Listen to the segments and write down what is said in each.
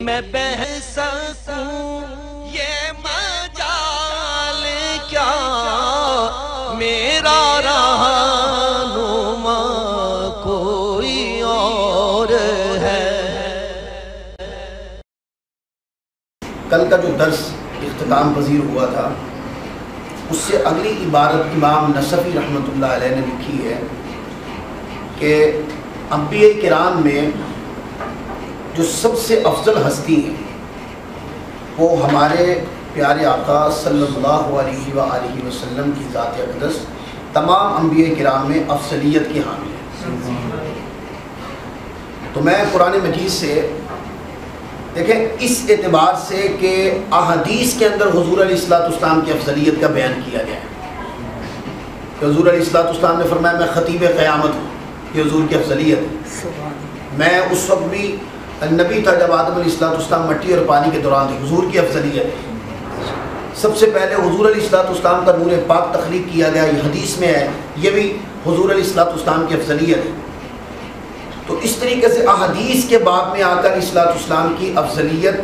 میں بہ سکوں یہ مجال کیا میرا رہنما کوئی اور ہے۔ کل کا جو درس اختتام پذیر ہوا تھا اس سے اگلی عبارت امام نصفی رحمۃ اللہ علیہ نے لکھی ہے کہ انبیاء کرام میں جو سب سے افضل ہستی ہیں وہ ہمارے پیارے آقا صلی اللہ علیہ وآلہ وسلم کی ذات اقدس تمام انبیاء کرام میں افضلیت کی حامل ہے۔ تو میں قرآن مجید سے دیکھیں اس اعتبار سے کہ احادیث کے اندر حضور علیہ الصلوۃ والسلام کی افضلیت کا بیان کیا گیا ہے کہ حضور علیہ الصلوۃ والسلام نے فرمایا میں خطیب قیامت ہوں، یہ حضور کی افضلیت ہے۔ میں اس وقت بھی نبی تھا جب آدم علیہ الصلوۃ والسلام مٹی اور پانی کے دوران تھے، حضور کی افضلیت ہے۔ سب سے پہلے حضور علیہ الصلوۃ والسلام کا نور پاک تخلیق کیا گیا، یہ حدیث میں ہے، یہ بھی حضور علیہ الصلوۃ والسلام کی افضلیت ہے۔ تو اس طریقے سے احادیث کے باب میں آقا علیہ الصلوۃ والسلام کی افضلیت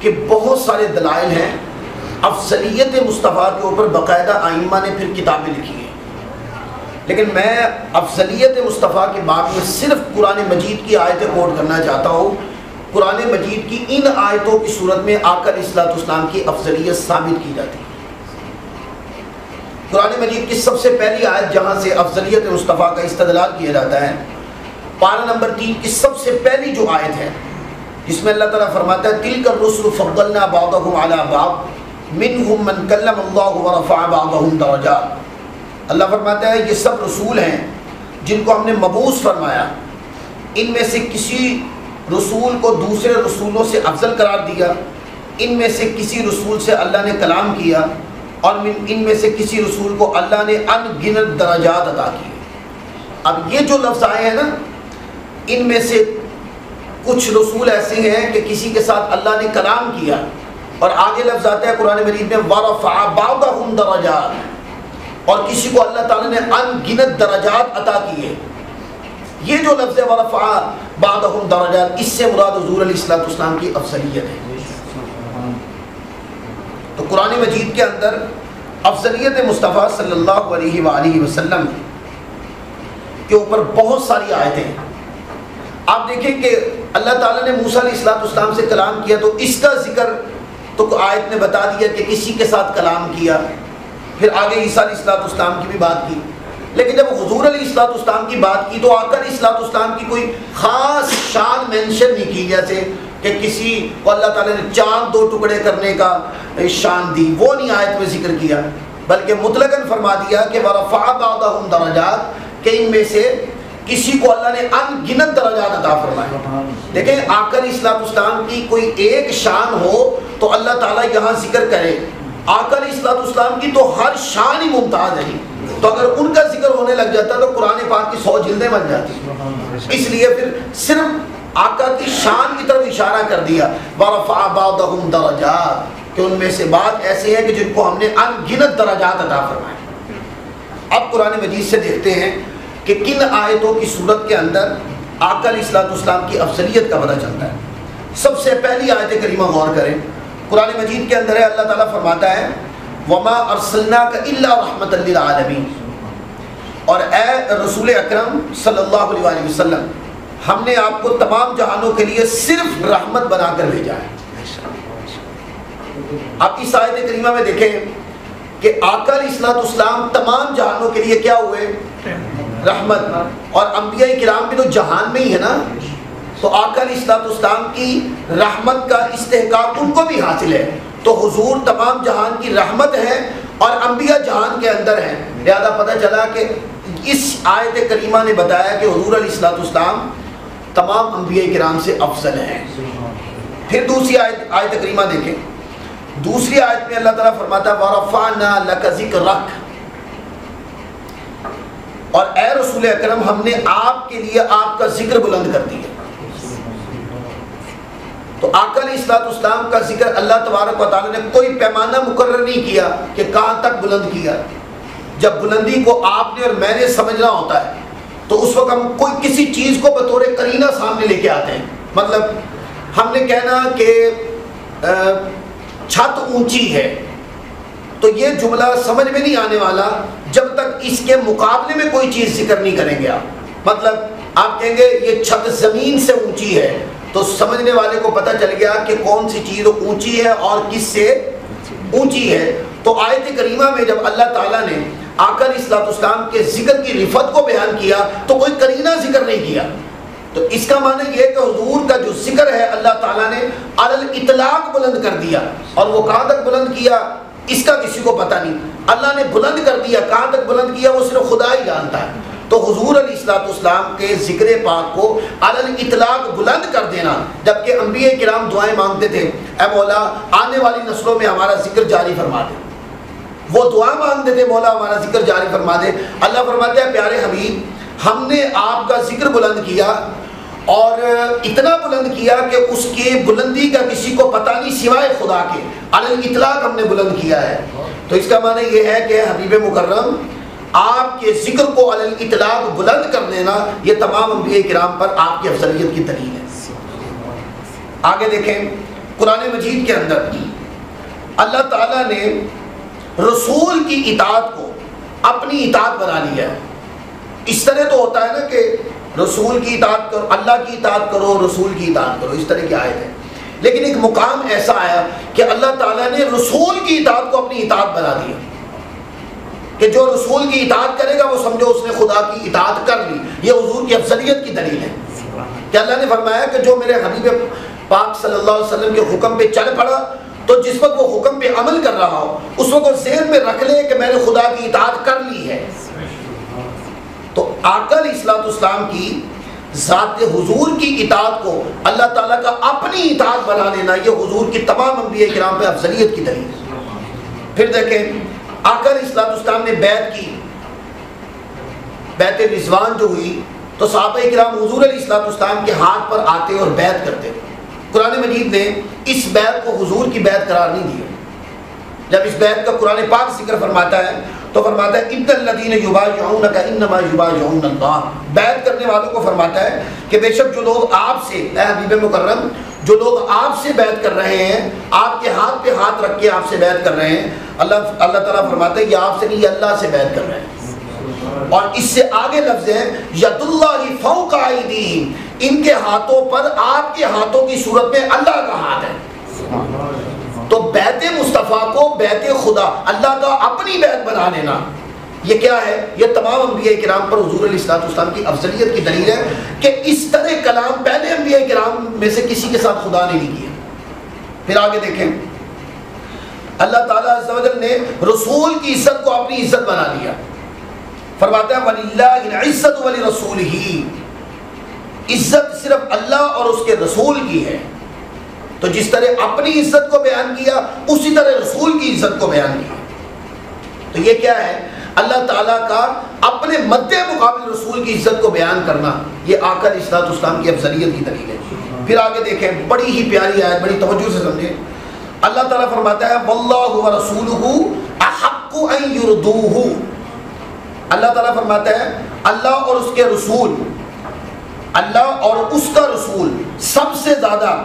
کے بہت سارے دلائل ہیں۔ افضلیت مصطفیٰ کے اوپر باقاعدہ ائمہ نے پھر کتابیں لکھی ہیں، لیکن میں افضلیت مصطفیٰ کے باب میں صرف قرآن مجید کی آیتیں کوٹ کرنا چاہتا ہوں۔ قرآن مجید کی ان آیتوں کی صورت میں آقا علیہ الصلوۃ والسلام کی افضلیت ثابت کی جاتی ہے۔ قرآن مجید کی سب سے پہلی آیت جہاں سے افضلیت مصطفیٰ کا استدلال کیا جاتا ہے، پارہ نمبر 3 کی سب سے پہلی جو آیت ہے جس میں اللہ تعالیٰ فرماتا ہے تِلْكَ الرُّسُلُ فَضَّلْنَا بَعْضَهُمْ عَلَى بَعْضٍ مِّنْهُمْ مَنْ كَلَّمَ اللَّهُ وَرَفَعَ بَعْضَهُمْ دَرَجَاتٍ۔ اللہ فرماتا ہے یہ سب رسول ہیں جن کو ہم نے مبعوث فرمایا، ان میں سے کسی رسول کو دوسرے رسولوں سے افضل قرار دیا، ان میں سے کسی رسول سے اللہ نے کلام کیا، اور ان میں سے کسی رسول کو اللہ نے ان گنت درجات عطا کیے۔ اب یہ جو لفظ آئے ہیں نا، ان میں سے کچھ رسول ایسے ہیں کہ کسی کے ساتھ اللہ نے کلام کیا، اور آگے لفظ آتا ہے قرآن مجید میں وَرَفَعَ بَعْضَهُمْ دَرَجَاتٍ، اور کسی کو اللہ تعالیٰ نے ان گنت درجات عطا کیے۔ یہ جو لفظ ہے وَرَفَعَ بَعْضَهُمْ دَرَجَاتٍ، اس سے مراد حضور علیہ الصلوۃ والسلام کی افضلیت ہے۔ تو قرآن مجید کے اندر افضلیت مصطفیٰ صلی اللہ علیہ وآلہ وسلم کے اوپر بہت ساری آیتیں ہیں۔ آپ دیکھیں کہ اللہ تعالیٰ نے موسیٰ علیہ الصلوۃ والسلام سے کلام کیا تو اس کا ذکر تو آیت نے بتا دیا کہ کسی کے ساتھ کلام کیا، پھر آگے عیسیٰ علیہ الصلوۃ والسلام کی بھی بات کی، لیکن جب حضور علیہ الصلوۃ والسلام کی بات کی تو آقا علیہ الصلوۃ والسلام کی کوئی خاص شان مینشن نہیں کی، جیسے کہ کسی کو اللہ تعالیٰ نے چاند 2 ٹکڑے کرنے کا شان دی، وہ نہیں آیت میں ذکر کیا، بلکہ مطلقاً فرما دیا کہ وَرَفَعَ بَعْضَهُمْ دَرَجَاتٍ، کہ ان میں سے کسی کو اللہ نے ان گنت درجات عطا فرمائے۔ دیکھیں آقا علیہ الصلوۃ والسلام کی کوئی ایک شان ہو تو اللہ تعالیٰ یہاں ذکر کرے، آقا علیہ الصلوۃ والسلام کی تو ہر شان ہی ممتاز ہے، تو اگر ان کا ذکر ہونے لگ جاتا تو قرآن پاک کی 100 جلدیں بن جاتی، اس لیے پھر صرف آقا کی شان کی طرف اشارہ کر دیا وَرَفَعَ بَعْضَهُمْ دَرَجَاتٍ، کہ ان میں سے بعض ایسے ہیں کہ جن کو ہم نے ان گنت درجات عطا فرمائے۔ اب قرآن مجید سے دیکھتے ہیں کہ کن آیتوں کی صورت کے اندر آقا علیہ الصلوۃ والسلام کی افضلیت کا پتہ چلتا ہے۔ سب سے پہلی آیت کریمہ غور کریں، قرآن مجید کے اندر ہے اللہ تعالیٰ فرماتا ہے وَمَا أَرْسَلْنَاكَ إِلَّا رَحْمَةً لِّلْعَالَمِينَ، اور اے رسول اکرم صلی اللہ علیہ وسلم ہم نے آپ کو تمام جہانوں کے لیے صرف رحمت بنا کر بھیجا ہے۔ آپ اس آیت کریمہ میں دیکھیں کہ آقا علیہ الصلوۃ والسلام تمام جہانوں کے لیے کیا ہوئے؟ رحمت، اور انبیاء کرام بھی تو جہان میں ہی ہے نا، تو آقا علیہ الصلوۃ والسلام کی رحمت کا استحقاق ان کو بھی حاصل ہے، تو حضور تمام جہان کی رحمت ہے اور انبیاء جہان کے اندر ہیں، لہذا پتہ چلا کہ اس آیت کریمہ نے بتایا کہ حضور علیہ الصلوۃ والسلام تمام انبیاء کرام سے افضل ہیں۔ پھر دوسری آیت کریمہ دیکھیں، دوسری آیت میں اللہ تعالیٰ فرماتا ہے وَرَفَعْنَا لَكَ ذِكْرَكَ، اور اے رسول اکرم ہم نے آپ کے لیے آپ کا ذکر بلند کر دیا۔ تو آقا علیہ الصلوۃ والسلام کا ذکر اللہ تبارک و تعالیٰ نے کوئی پیمانہ مقرر نہیں کیا کہ کہاں تک بلند کیا، جب بلندی کو آپ نے اور میں نے سمجھنا ہوتا ہے تو اس وقت ہم کوئی کسی چیز کو بطور قرینہ سامنے لے کے آتے ہیں، مطلب ہم نے کہنا کہ چھت اونچی ہے، تو یہ جملہ سمجھ میں نہیں آنے والا جب تک اس کے مقابلے میں کوئی چیز ذکر نہیں کریں گے آپ۔ مطلب آپ کہیں گے یہ چھت زمین سے اونچی ہے، تو سمجھنے والے کو پتہ چل گیا کہ کون سی چیز اونچی ہے اور کس سے اونچی ہے۔ تو آیت کریمہ میں جب اللہ تعالیٰ نے آقا علیہ الصلوۃ والسلام کے ذکر کی رفعت کو بیان کیا تو کوئی قرینہ ذکر نہیں کیا، تو اس کا معنی یہ ہے کہ حضور کا جو ذکر ہے اللہ تعالیٰ نے علی الاطلاق بلند کر دیا، اور وہ کہاں تک بلند کیا اس کا کسی کو پتہ نہیں، اللہ نے بلند کر دیا، کہاں تک بلند کیا وہ صرف خدا ہی جانتا ہے۔ تو حضور علیہ الصلوۃ والسلام کے ذکر پاک کو علی الاطلاق بلند کر دینا، جبکہ انبیاء کرام دعائیں مانگتے تھے اے مولا آنے والی نسلوں میں ہمارا ذکر جاری فرما دے، وہ دعا مانگتے تھے مولا ہمارا ذکر جاری فرما دے۔ اللہ فرماتے ہیں پیارے حبیب ہم نے آپ کا ذکر بلند کیا، اور اتنا بلند کیا کہ اس کی بلندی کا کسی کو پتہ نہیں سوائے خدا کے، علی الاطلاق ہم نے بلند کیا ہے۔ تو اس کا معنی یہ ہے کہ حبیب مکرم آپ کے ذکر کو علی الاطلاق بلند کر دینا یہ تمام انبیاء کرام پر آپ کی افضلیت کی دلیل ہے۔ آگے دیکھیں قرآن مجید کے اندر اللہ تعالیٰ نے رسول کی اطاعت کو اپنی اطاعت بنا لیا ہے۔ اس طرح تو ہوتا ہے نا کہ رسول کی اطاعت کرو، اللہ کی اطاعت کرو، رسول کی اطاعت کرو، اس طرح کی آیت ہے، لیکن ایک مقام ایسا آیا کہ اللہ تعالیٰ نے رسول کی اطاعت کو اپنی اطاعت بنا دیا کہ جو رسول کی اطاعت کرے گا وہ سمجھو اس نے خدا کی اطاعت کر لی۔ یہ حضور کی افضلیت کی دلیل ہے کہ اللہ نے فرمایا کہ جو میرے حبیب پاک صلی اللہ علیہ وسلم کے حکم پہ چل پڑا تو جس وقت وہ حکم پہ عمل کر رہا ہو اس وقت وہ ذہن میں رکھ لے کہ میں نے خدا کی اطاعت کر لی ہے۔ تو آقا علیہ الصلوۃ والسلام کی ذات حضور کی اطاعت کو اللہ تعالیٰ کا اپنی اطاعت بنا لینا یہ حضور کی تمام انبیاء کرام پہ افضلیت کی دلیل ہے۔ پھر دیکھیں آقا علیہ الصلوۃ والسلام نے بیعت کی، بیعت رضوان جو ہوئی تو صحابہ کرام حضور علیہ الصلوۃ والسلام کے ہاتھ پر آتے اور بیعت کرتے۔ قرآن مجید نے اس بیعت کو حضور کی بیعت قرار نہیں دیا۔ جب اس بیعت کا قرآن پاک ذکر فرماتا ہے تو فرماتا ہے ان الذین یبایعونک انما یبایعون اللہ، بیعت کرنے والوں کو فرماتا ہے کہ بے شک جو لوگ آپ سے اے حبیب مکرم جو لوگ آپ سے بیعت کر رہے ہیں، آپ کے ہاتھ پہ ہاتھ رکھ کے آپ سے بیعت کر رہے ہیں، اللہ تعالیٰ فرماتا ہے یہ آپ سے نہیں یہ اللہ سے بیعت کر رہے ہیں۔ اور اس سے آگے لفظ ہے ید اللہ فوق ایدیہم، ان کے ہاتھوں پر آپ کے ہاتھوں کی صورت میں اللہ کا ہاتھ ہے۔ تو بیعت مصطفیٰ کو بیعت خدا اللہ کا اپنی بیعت بنا لینا یہ کیا ہے؟ یہ تمام انبیاء کرام پر حضور علیہ الصلوۃ والسلام کی افضلیت کی دلیل ہے کہ اس طرح کلام پہلے انبیاء کرام میں سے کسی کے ساتھ خدا نے نہیں کیا۔ پھر آگے دیکھیں اللہ تعالیٰ عز و جل نے رسول کی عزت کو اپنی عزت بنا لیا، فرماتا ہے وَلِلَّهِ الْعِزَّةُ وَلِرَسُولِهِ، عزت صرف اللہ اور اس کے رسول کی ہے۔ تو جس طرح اپنی عزت کو بیان کیا اسی طرح رسول کی عزت کو بیان کیا۔ تو یہ کیا ہے؟ اللہ تعالیٰ کا اپنے مد مقابل رسول کی عزت کو بیان کرنا یہ آقا علیہ الصلوۃ والسلام کی افضلیت کی دلیل ہے۔ پھر آگے دیکھیں بڑی ہی پیاری آیت، بڑی توجہ سے سمجھیں۔ اللہ تعالیٰ فرماتا ہے واللہ ورسولہ احق ان یرضوہ، اللہ تعالیٰ فرماتا ہے اللہ اور اس کے رسول، اللہ اور اس کا رسول سب سے زیادہ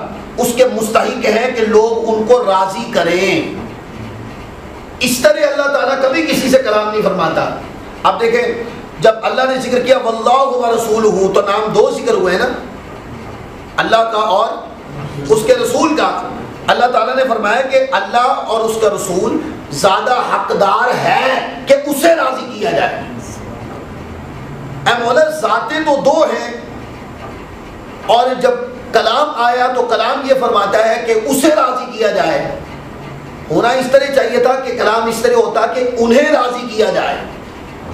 اس کے مستحق ہے کہ لوگ ان کو راضی کریں۔ اس طرح اللہ تعالیٰ کبھی کسی سے کلام نہیں فرماتا۔ اب دیکھیں جب اللہ نے ذکر کیا واللہ ورسولہ تو نام دو ذکر ہوئے نا، اللہ کا اور اس کے رسول کا۔ اللہ تعالیٰ نے فرمایا کہ اللہ اور اس کا رسول زیادہ حقدار ہے کہ اسے راضی کیا جائے۔ اے مولا ذاتیں تو دو ہیں، اور جب کلام آیا تو کلام یہ فرماتا ہے کہ اسے راضی کیا جائے۔ ہونا اس طرح چاہیے تھا کہ کلام اس طرح ہوتا کہ انہیں راضی کیا جائے،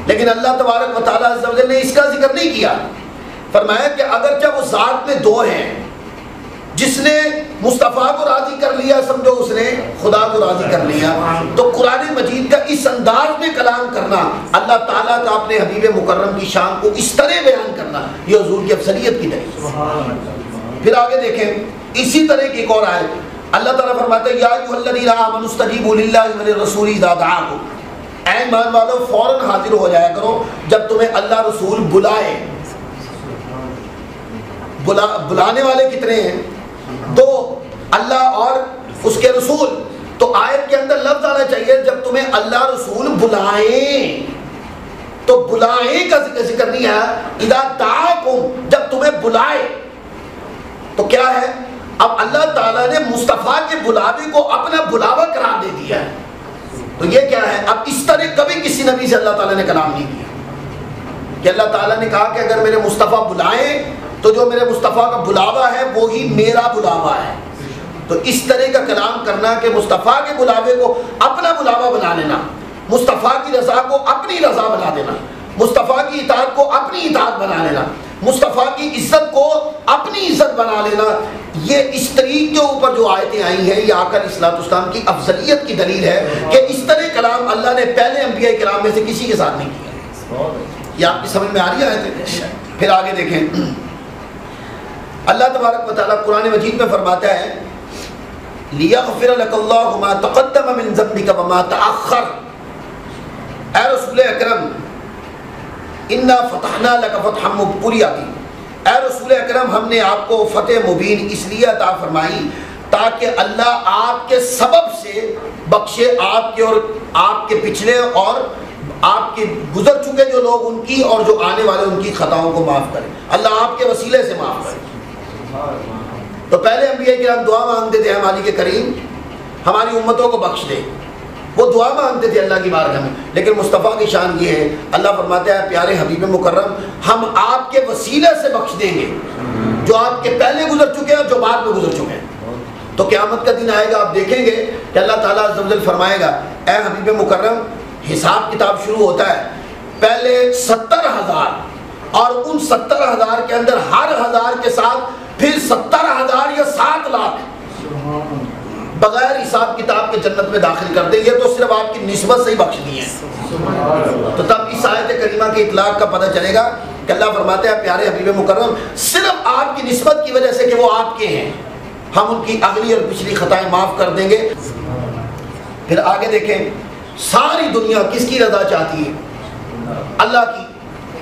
لیکن اللہ تبارک و تعالیٰ عز و جل نے اس کا ذکر نہیں کیا۔ فرمایا کہ اگرچہ وہ ذات میں دو ہیں، جس نے مصطفیٰ کو راضی کر لیا سمجھو اس نے خدا کو راضی کر لیا۔ تو قرآن مجید کا اس انداز میں کلام کرنا، اللہ تعالیٰ کا اپنے حبیب مکرم کی شان کو اس طرح بیان کرنا یہ حضور کی افضلیت کی دلیل۔ پھر آگے دیکھیں اسی طرح کی ایک اور آیت اللہ تعالیٰ فرماتا ہے یا ایھا الذین آمنوا استجیبوا للہ وللرسول اذا دعاکم، اے ایمان والو فوراً حاضر ہو جایا کرو جب تمہیں اللہ رسول بلائے۔ بلانے والے کتنے ہیں؟ دو اللہ اور اس کے رسول. تو آیت کے اندر لفظ آنا چاہیے جب تمہیں اللہ رسول بلائیں, تو بلائیں کا ذکر نہیں ہے. اذا دعاکم, جب تمہیں بلائے. تو کیا ہے, اب اللہ تعالیٰ نے مصطفیٰ کے بلاوے کو اپنا بلاوا قرار دے دیا ہے. تو یہ کیا ہے, اب اس طرح کبھی کسی نبی سے اللہ تعالیٰ نے کلام نہیں کیا کہ اللہ تعالیٰ نے کہا کہ اگر میرے مصطفیٰ بلائیں تو جو میرے مصطفیٰ کا بلاوا ہے وہی میرا بلاوا ہے. تو اس طرح کا کلام کرنا کہ مصطفیٰ کے بلاوے کو اپنا بلاوا بنا لینا, مصطفیٰ کی رضا کو اپنی رضا بنا دینا, مصطفیٰ کی اطاعت کو اپنی اطاعت بنا لینا, مصطفیٰ کی عزت کو اپنی عزت بنا لینا, یہ اس طریق کے اوپر جو آیتیں آئی ہیں یہ آقا علیہ الصلوۃ والسلام کی افضلیت کی دلیل ہے کہ اس طرح کلام اللہ نے پہلے انبیاء کرام میں سے کسی کے ساتھ نہیں کیا. یہ آپ کی سمجھ میں آ رہی ہے آیتیں؟ پھر آگے دیکھیں, اللہ تبارک و تعالیٰ قرآن مجید میں فرماتا ہے لِيَغْفِرَ لَكَ اللَّهُ مَا تَقَدَّمَ مِن ذَنبِكَ وَمَا تَأَخَّرَ. اے رسول اکرم, اِنَّا فَتَحْنَا لَكَ فَتْحًا مُبِينًا, اے رسول اکرم ہم نے آپ کو فتح مبین اس لیے عطا فرمائی تاکہ اللہ آپ کے سبب سے بخشے آپ کے اور آپ کے پچھلے اور آپ کے گزر چکے جو لوگ ان کی اور جو آنے والے ان کی خطاؤں کو معاف کرے. اللہ آپ کے وسیلے سے معاف کرے. تو پہلے انبیاء کرام دعا مانگتے تھے مالک کریم ہماری امتوں کو بخش دے, وہ دعا مانگتے تھے اللہ کی بارگاہ میں. لیکن مصطفیٰ کی شان یہ ہے, اللہ فرماتا ہے پیارے حبیب مکرم ہم آپ کے وسیلے سے بخش دیں گے جو آپ کے پہلے گزر چکے ہیں اور جو بعد میں گزر چکے ہیں. تو قیامت کا دن آئے گا, آپ دیکھیں گے کہ اللہ تعالیٰ عز و جل فرمائے گا اے حبیب مکرم حساب کتاب شروع ہوتا ہے, پہلے 70,000 اور ان 70,000 کے اندر ہر 1000 کے ساتھ پھر 70,000 یا 7 لاکھ بغیر حساب کتاب کے جنت میں داخل کر دیں. یہ تو صرف آپ کی نسبت سے ہی بخش دی ہے. تو تب اس آیت کریمہ کے اطلاق کا پتہ چلے گا کہ اللہ فرماتے ہیں پیارے حبیب مکرم صرف آپ کی نسبت کی وجہ سے کہ وہ آپ کے ہیں ہم ان کی اگلی اور پچھلی خطائیں معاف کر دیں گے. پھر آگے دیکھیں, ساری دنیا کس کی رضا چاہتی ہے؟ اللہ کی.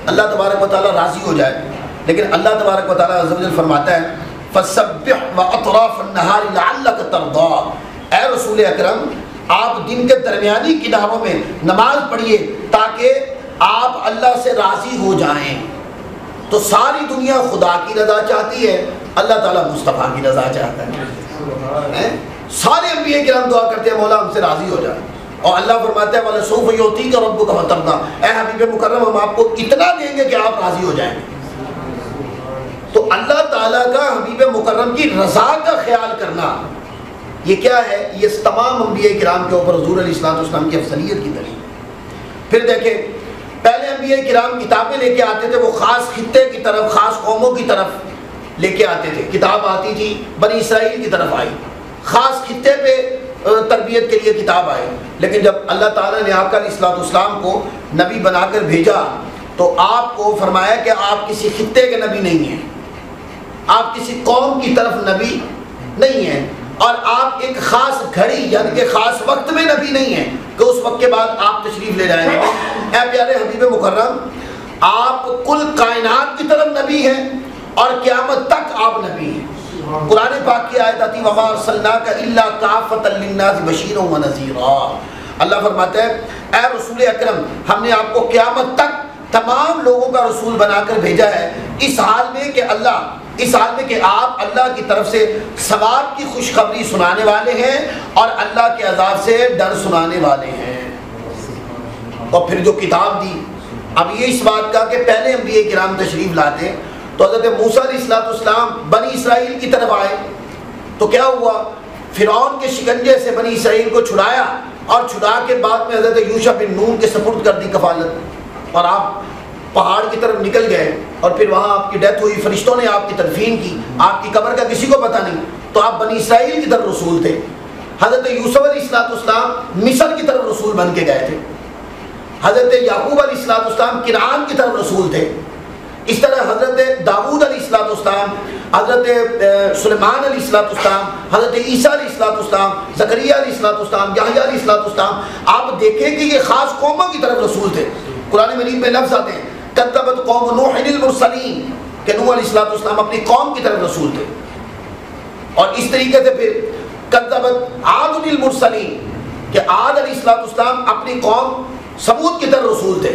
اللہ تبارک و تعالیٰ راضی ہو جائے. لیکن اللہ تبارک و تعالیٰ عز و جل فرماتا ہے فَسَبِّحْ وَأَطْرَافَ النَّهَارِ لَعَلَّكَ تَرْضَىٰ, اے رسول اکرم آپ دن کے درمیانی کناروں میں نماز پڑھیے تاکہ آپ اللہ سے راضی ہو جائیں. تو ساری دنیا خدا کی رضا چاہتی ہے, اللہ تعالیٰ مصطفیٰ کی رضا چاہتا ہے. سارے انبیاء کرام دعا کرتے ہیں مولا ہم سے راضی ہو جائے, اور اللہ فرماتا ہے وَلَسَوْفَ يُعْطِيكَ رَبُّكَ فَتَرْضَىٰ, اے حبیب مکرم ہم آپ کو اتنا دیں گے کہ آپ راضی ہو جائیں گے. تو اللہ تعالیٰ کا حبیب مکرم کی رضا کا خیال کرنا یہ کیا ہے, یہ تمام انبیاء کرام کے اوپر حضور علیہ الصلوۃ والسلام کی افضلیت کی دلیل. پھر دیکھیں پہلے انبیاء کرام کتابیں لے کے آتے تھے, وہ خاص خطے کی طرف خاص قوموں کی طرف لے کے آتے تھے. کتاب آتی تھی بنی اسرائیل کی طرف آئی, خاص خطے پہ تربیت کے لیے کتاب آئی. لیکن جب اللہ تعالیٰ نے آقا علیہ الصلوۃ والسلام کو نبی بنا کر بھیجا تو آپ کو فرمایا کہ آپ کسی خطے کے نبی نہیں ہیں, آپ کسی قوم کی طرف نبی نہیں ہیں, اور آپ ایک خاص گھڑی یعنی کہ خاص وقت میں نبی نہیں ہیں کہ اس وقت کے بعد آپ تشریف لے جائیں گے. اے پیارے حبیب مکرم آپ کل کائنات کی طرف نبی ہیں اور قیامت تک آپ نبی ہیں. قرآن پاک کی آیت آتی وَمَا أَرْسَلْنَاكَ إِلَّا كَافَّةً لِلنَّاسِ بَشِيرًا وَنَذِيرًا, اللہ فرماتے ہیں اے رسول اکرم ہم نے آپ کو قیامت تک تمام لوگوں کا رسول بنا کر بھیجا ہے, اس حال میں کہ آپ اللہ کی طرف سے ثواب کی خوشخبری سنانے والے ہیں اور اللہ کے عذاب سے ڈر سنانے والے ہیں. اور پھر جو کتاب دی, اب یہ اس بات کا کہ پہلے انبیاء کرام تشریف لاتے تو حضرت موسیٰ علیہ الصلوۃ والسلام بنی اسرائیل کی طرف آئے تو کیا ہوا, فرعون کے شکنجے سے بنی اسرائیل کو چھڑایا اور چھڑا کے بعد میں حضرت یوشع بن نون کے سپرد کر دی کفالت, اور آپ پہاڑ کی طرف نکل گئے اور پھر وہاں آپ کی ڈیتھ ہوئی, فرشتوں نے آپ کی تدفین کی, آپ کی قبر کا کسی کو پتہ نہیں. تو آپ بنی اسرائیل کی طرف رسول تھے. حضرت یوسف علیہ الصلوۃ والسلام مصر کی طرف رسول بن کے گئے تھے. حضرت یعقوب علیہ الصلوۃ والسلام کنعان کی طرف رسول تھے. اس طرح حضرت داؤد علیہ الصلوۃ والسلام, حضرت سلیمان علیہ الصلوۃ والسلام, حضرت عیسیٰ علیہ الصلوۃ والسلام, زکریا علیہ الصلوۃ والسلام, یحییٰ علیہ الصلوۃ والسلام, آپ دیکھیں کہ یہ خاص قوموں کی طرف رسول تھے. قرآن مجید میں لفظ آتے ہیں کذبت قوم نوح المرسلین کہ نوح علیہ الصلوۃ والسلام اپنی قوم کی طرف رسول تھے. اور اس طریقے سے پھر کذبت عاد المرسلین کہ عاد علیہ السلام اپنی قوم سمود کی طرف رسول تھے.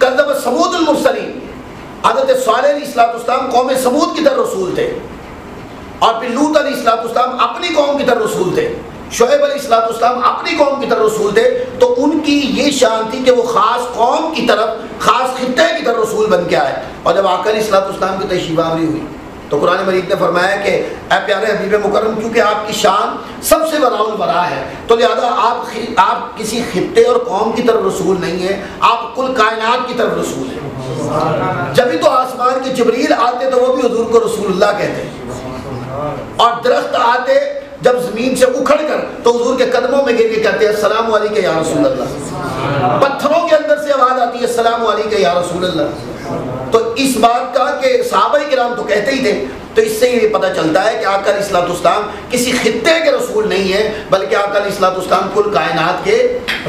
کذبت سمود المرسلین حضرت صالح علیہ السلام قوم سمود کی طرف رسول تھے. اور پھر لوط علیہ السلام اپنی قوم کی طرف رسول تھے. شعیب علیہ السلام اپنی قوم کی طرف رسول تھے. تو ان کی یہ شان تھی کہ وہ خاص قوم کی طرف خاص خطے کی طرف رسول بن کے آئے. اور جب آقا علیہ السلام کی تشریف آوری ہوئی تو قرآن مجید نے فرمایا کہ اے پیارے حبیب مکرم کیونکہ آپ کی شان سب سے وراء الورا ہے تو لہذا آپ کسی خطے اور قوم کی طرف رسول نہیں ہیں, آپ کل کائنات کی طرف رسول ہیں. جبھی تو آسمان کے جبریل آتے تو وہ بھی حضور کو رسول اللہ کہتے ہیں, اور درخت آتے جب زمین سے اکھڑ کر تو حضور کے قدموں میں گر کے کہتے ہیں السلام علیکم یا رسول اللہ. پتھروں کے اندر سے آواز آتی ہے السلام علیکم یا رسول اللہ. تو اس بات کا کہ صحابہ کرام تو کہتے ہی تھے, تو اس سے یہ پتہ چلتا ہے کہ آقا علیہ السلام کسی خطے کے رسول نہیں ہیں بلکہ آقا علیہ السلام کل کائنات کے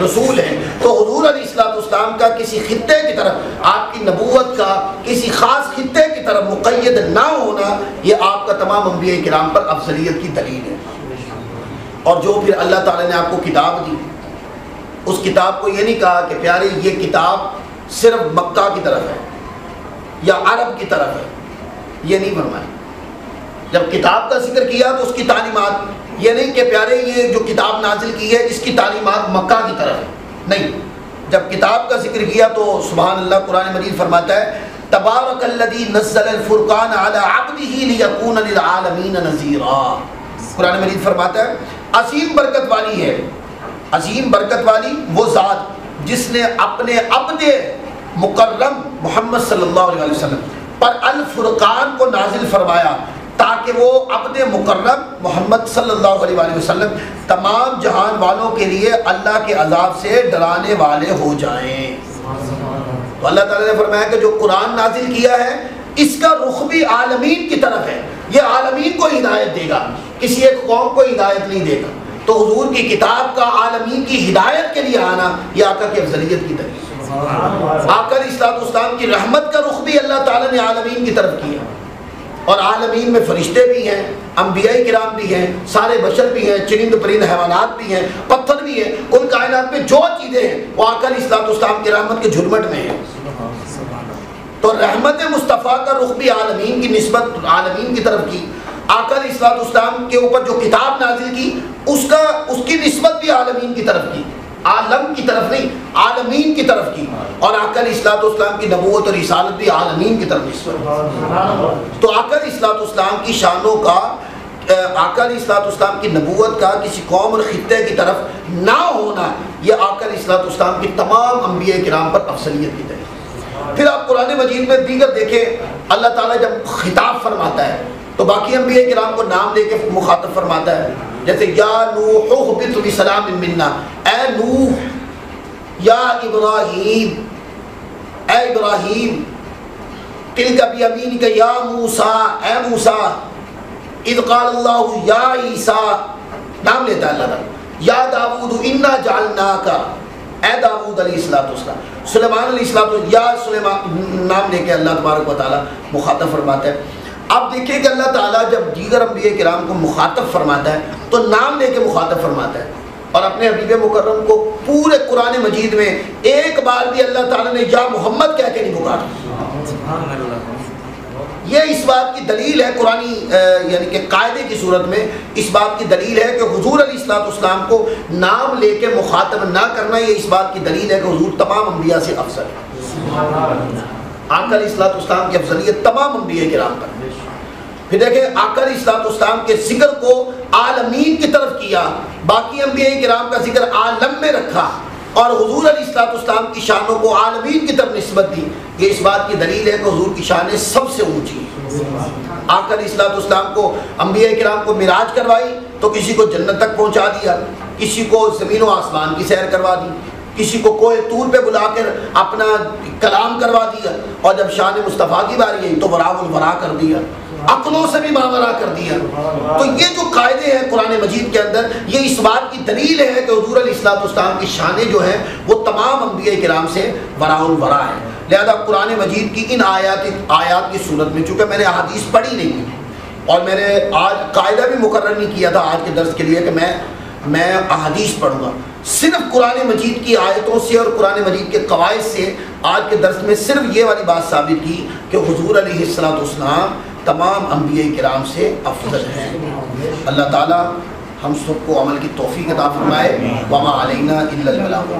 رسول ہیں. تو حضور علیہ السلام کا کسی خطے کی طرف آپ کی نبوت کا کسی خاص خطے کی طرف مقید نہ ہونا یہ آپ کا تمام انبیاء کرام پر افضلیت کی دلیل ہے. اور جو پھر اللہ تعالیٰ نے آپ کو کتاب دی اس کتاب کو یہ نہیں کہا کہ پیارے یہ کتاب صرف مکہ کی طرف ہے یا عرب کی طرف ہے, یہ نہیں فرمایا. جب کتاب کا ذکر کیا تو اس کی تعلیمات یہ نہیں کہ پیارے یہ جو کتاب نازل کی ہے اس کی تعلیمات مکہ کی طرف ہے, نہیں. جب کتاب کا ذکر کیا تو سبحان اللہ قرآن مجید فرماتا ہے تبارک الذی نزل الفرقان علی عبدہ لیکون للعالمین نذیرا. قرآن مجید فرماتا ہے عظیم برکت والی ہے, عظیم برکت والی وہ ذات جس نے اپنے عبد مکرم محمد صلی اللہ علیہ وسلم پر الفرقان کو نازل فرمایا تاکہ وہ عبد مکرم محمد صلی اللہ علیہ وسلم تمام جہان والوں کے لیے اللہ کے عذاب سے ڈرانے والے ہو جائیں. تو اللہ تعالیٰ نے فرمایا کہ جو قرآن نازل کیا ہے اس کا رخ بھی عالمین کی طرف ہے, یہ عالمین کو ہدایت دے گا, کسی ایک قوم کو ہدایت نہیں دے گا. تو حضور کی کتاب کا عالمین کی ہدایت کے لیے آنا یہ آقا کی افضلیت کی دلیل ہے. آقا علیہ السلام کی رحمت کا رخ بھی اللہ تعالیٰ نے عالمین کی طرف کیا, اور عالمین میں فرشتے بھی ہیں, انبیاء کرام بھی ہیں, سارے بشر بھی ہیں, چرند پرند حیوانات بھی ہیں, پتھر بھی ہیں. کل کائنات میں جو چیزیں ہیں وہ آقا علیہ السلام کی رحمت کے جھرمٹ میں ہیں. تو رحمت مصطفیٰ کا رخ بھی عالمین کی نسبت عالمین کی طرف کی. آقا علیہ السلام کے اوپر جو کتاب نازل کی اس کی نسبت بھی عالمین کی طرف کی, عالم کی طرف نہیں عالمین کی طرف کی. اور آقا علیہ السلام کی نبوت اور رسالت بھی عالمین کی طرف نسبت. تو آقا علیہ السلام کی شانوں کا آقا علیہ السلام کی نبوت کا کسی قوم اور خطے کی طرف نہ ہونا یہ آقا علیہ السلام کی تمام انبیاء کرام پر افضلیت کی دلیل. پھر آپ قرآن مجید میں دیگر دیکھیں اللہ تعالیٰ جب خطاب فرماتا ہے تو باقی انبیاء کرام کو نام لے کے مخاطب فرماتا ہے, جیسے یا نوح اہبط بسلام منا, اے نوح, یا ابراہیم, اے ابراہیم, تلک بیمینک یا موسیٰ, اے موسیٰ, اذ قال اللہ یا عیسیٰ, نام لیتا ہے اللہ تعالیٰ, یا داود انا جعلناک, اے داود علیہ السلام, سلیمان علیہ السلام, یا سلیمان, نام لے کے اللہ تبارک و تعالیٰ مخاطب فرماتا ہے. اب دیکھیں کہ اللہ تعالیٰ جب دیگر انبیاء کرام کو مخاطب فرماتا ہے تو نام لے کے مخاطب فرماتا ہے, اور اپنے حبیب مکرم کو پورے قرآن مجید میں ایک بار بھی اللہ تعالیٰ نے یا محمد کہہ کے نہیں پکارا. یہ اس بات کی دلیل ہے قرآنی یعنی کہ قاعدے کی صورت میں اس بات کی دلیل ہے کہ حضور علیہ السلام کو نام لے کے مخاطب نہ کرنا یہ اس بات کی دلیل ہے کہ حضور تمام انبیاء سے افضل ہے. آقا علیہ السلام کی افضلیت تمام انبیاء کرام پر. پھر دیکھیں آقا علیہ السلام کے ذکر کو عالمین کی طرف کیا, باقی انبیاء کرام کا ذکر عالم میں رکھا, اور حضور علیہ السلام کی شانوں کو عالمین کی طرف نسبت دی. یہ اس بات کی دلیل ہے کہ حضور کی شانیں سب سے اونچی ہیں. آقا علیہ السلام کو انبیاء کرام کو معراج کروائی تو کسی کو جنت تک پہنچا دیا, کسی کو زمین و آسمان کی سیر کروا دی, کسی کو کوہ طور پہ بلا کر اپنا کلام کروا دیا, اور جب شان مصطفیٰ کی باری آئی تو وراء الورا کر دیا, عقلوں سے بھی ماورا کر دیا. تو یہ جو قاعدے ہیں قرآن مجید کے اندر یہ اس بات کی دلیل ہے کہ حضور علیہ السلام کی شانیں جو ہیں وہ تمام انبیاء کرام سے وراء الورا ہیں. لہذا قرآن مجید کی ان آیات کی صورت میں چونکہ میں نے احادیث پڑھی نہیں اور میں نے آج قاعدہ بھی مقرر نہیں کیا تھا آج کے درس کے لیے کہ میں احادیث پڑھوں گا، صرف قرآن مجید کی آیتوں سے اور قرآن مجید کے قواعد سے آج کے درس میں صرف یہ والی بات ثابت کی کہ حضور علیہ السلام تمام انبیاء کرام سے افضل ہیں۔ اللہ تعالی ہم سب کو عمل کی توفیق عطا فرمائے۔ وما علینا الا البلاغ۔